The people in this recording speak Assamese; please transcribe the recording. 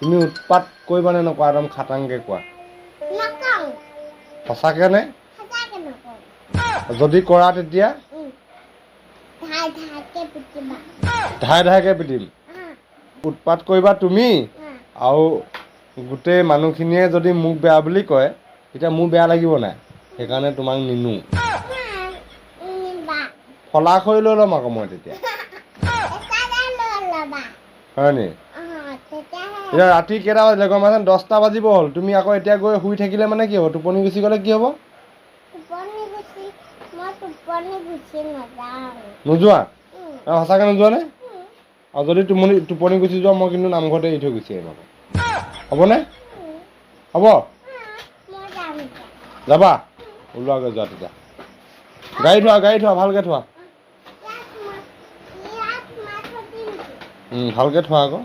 তুমি উৎপাত কৰিবা নে নকৰা একদম খাটাংকে কোৱা সঁচাকে নে যদি কৰা তেতিয়া ধাই ধাইকে পিটিম উৎপাত কৰিবা তুমি আৰু গোটেই মানুহখিনিয়ে যদি মোক বেয়া বুলি কয় তেতিয়া মোৰ বেয়া লাগিব নাই সেইকাৰণে তোমাক নিনো ফলাখৰি লৈ ল'ম আকৌ মই তেতিয়া হয় নি এতিয়া ৰাতি কেইটা বাজিলে গম পাইছা 10টা বাজিব হ'ল তুমি আকৌ এতিয়া গৈ শুই থাকিলে মানে কি হ'ব টোপনি গুচি গ'লে কি হ'ব নোযোৱা সঁচাকৈ নোযোৱা নে আৰু যদি টোপনি গুচি যোৱা মই কিন্তু নামঘৰতে এৰি থৈ গুচি আহিম আকৌ হ'বনে হ'ব যাবা ওলোৱাগৈ যোৱা তেতিয়া গাড়ী থোৱা ভালকৈ থোৱা ভালকৈ থোৱা আকৌ